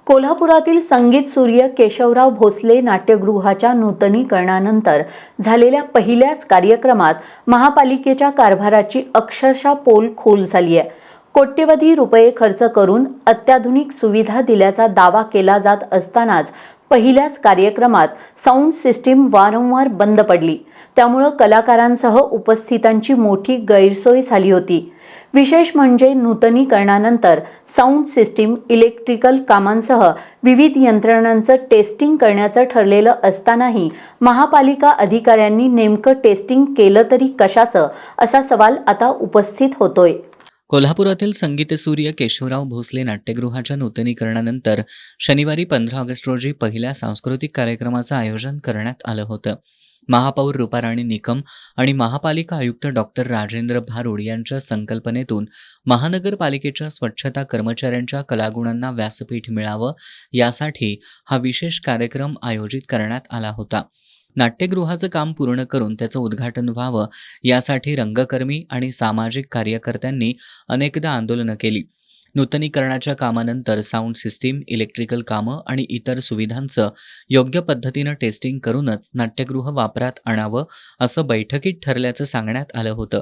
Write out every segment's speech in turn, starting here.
कोल्हापुरातील संगीत सूर्य केशवराव भोसले नाट्यगृहाच्या नूतनीकरणानंतर झालेल्या पहिल्याच कार्यक्रमात महापालिकेच्या कारभाराची अक्षरशः पोलखोल झाली आहे. कोट्यवधी रुपये खर्च करून अत्याधुनिक सुविधा दिल्याचा दावा केला जात असतानाच पहिल्याच कार्यक्रमात साऊंड सिस्टीम वारंवार बंद पडली. त्यामुळे कलाकारांसह उपस्थितांची मोठी गैरसोय झाली होती. विशेष म्हणजे नूतनीकरणानंतर साऊंड सिस्टीम, इलेक्ट्रिकल कामांसह विविध यंत्रणांचं टेस्टिंग करण्याचं ठरलेलं असतानाही महापालिका अधिकाऱ्यांनी नेमकं टेस्टिंग केलं तरी कशाचं, असा सवाल आता उपस्थित होतोय. कोल्हापुरातील संगीतसूर्य केशवराव भोसले नाट्यगृहाच्या नूतनीकरणानंतर शनिवारी 15 ऑगस्ट रोजी पहिल्या सांस्कृतिक कार्यक्रमाचं आयोजन करण्यात आलं होतं. महापौर रूपाराणी निकम आणि महापालिका आयुक्त डॉक्टर राजेंद्र भारुड यांच्या संकल्पनेतून महानगरपालिकेच्या स्वच्छता कर्मचाऱ्यांच्या कलागुणांना व्यासपीठ मिळावं यासाठी हा विशेष कार्यक्रम आयोजित करण्यात आला होता. नाट्यगृहाचं काम पूर्ण करून त्याचं उद्घाटन व्हावं यासाठी रंगकर्मी आणि सामाजिक कार्यकर्त्यांनी अनेकदा आंदोलनं केली. नूतनीकरणाच्या कामानंतर साऊंड सिस्टीम, इलेक्ट्रिकल कामं आणि इतर सुविधांचं योग्य पद्धतीनं टेस्टिंग करूनच नाट्यगृह वापरात आणावं असं बैठकीत ठरल्याचं सांगण्यात आलं होतं.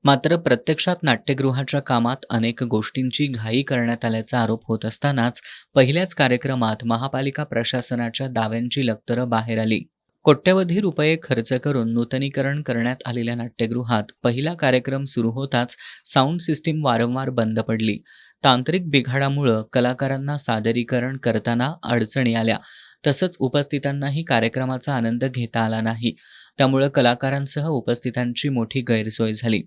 मात्र प्रत्यक्षात नाट्यगृहाच्या कामात अनेक गोष्टींची घाई करण्यात आल्याचा आरोप होत असतानाच पहिल्याच कार्यक्रमात महापालिका प्रशासनाच्या दाव्यांची लक्तरं बाहेर आली. कोट्यवधी रुपये खर्च करून नूतनीकरण करण्यात आलेल्या नाट्यगृहात पहिला कार्यक्रम सुरू होताच साऊंड सिस्टीम वारंवार बंद पडली. तांत्रिक बिघाडामुळं कलाकारांना सादरीकरण करताना अडचणी आल्या. तसंच उपस्थितांनाही कार्यक्रमाचा आनंद घेता आला नाही. त्यामुळं कलाकारांसह उपस्थितांची मोठी गैरसोय झाली.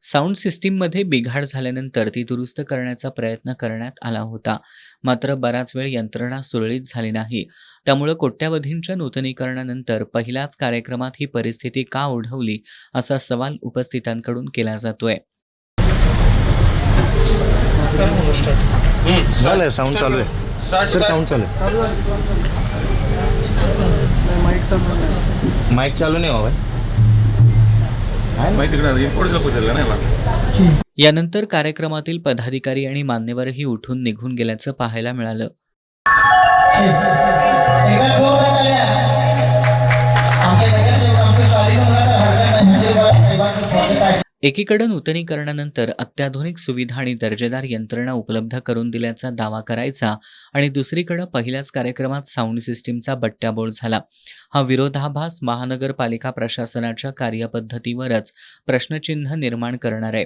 साऊंड सिस्टीममध्ये बिघाड झाल्यानंतर ती दुरुस्त करण्याचा प्रयत्न करण्यात आला होता. मात्र बराच वेळ यंत्रणा सुरळीत झाली नाही. त्यामुळे कोट्यवधींच्या नूतनीकरणानंतर पहिल्याच कार्यक्रमात ही परिस्थिती का ओढवली असा सवाल उपस्थितांकडून केला जातोय. साऊंड चालू आहे. साऊंड चालू आहे. माईक चालू नाही हवा. यानंतर कार्यक्रमातील पदाधिकारी आणि मान्यवरही उठून निघून गेल्याचं पाहायला मिळालं. एकीकडे नूतनीकरणानंतर अत्याधुनिक सुविधा आणि दर्जेदार यंत्रणा उपलब्ध करून दिल्याचा दावा करायचा आणि दुसरीकडे पहिल्याच कार्यक्रमात साऊंड सिस्टीमचा बट्ट्याबोळ झाला. हा विरोधाभास महानगरपालिका प्रशासनाच्या कार्यपद्धतीवरच प्रश्नचिन्ह निर्माण करणार आहे.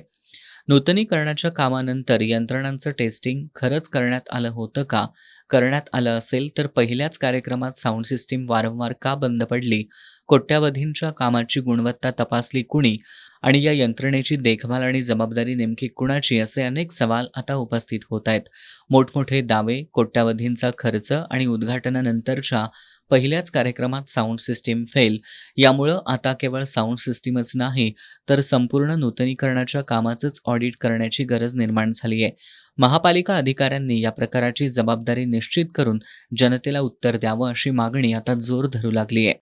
नूतनीकरणाच्या कामानंतर यंत्रणांचं टेस्टिंग खरंच करण्यात आलं होतं का? करण्यात आलं असेल तर पहिल्याच कार्यक्रमात साऊंड सिस्टीम वारंवार का बंद पडली? कोट्यवधींच्या कामाची गुणवत्ता तपासली कुणी? आणि या यंत्रणेची देखभाल आणि जबाबदारी नेमकी कुणाची, असे अनेक सवाल आता उपस्थित होत आहेत. मोठमोठे दावे, कोट्यवधींचा खर्च आणि उद्घाटनानंतरच्या पहिल्याच कार्यक्रमात साऊंड सिस्टीम फेल, यामुळं आता केवळ साऊंड सिस्टीमच नाही तर संपूर्ण नूतनीकरणाच्या कामाचंच ऑडिट करण्याची गरज निर्माण झाली आहे. महापालिका अधिकाऱ्यांनी या प्रकाराची जबाबदारी निश्चित करून जनतेला उत्तर द्यावं अशी मागणी आता जोर धरू लागली आहे.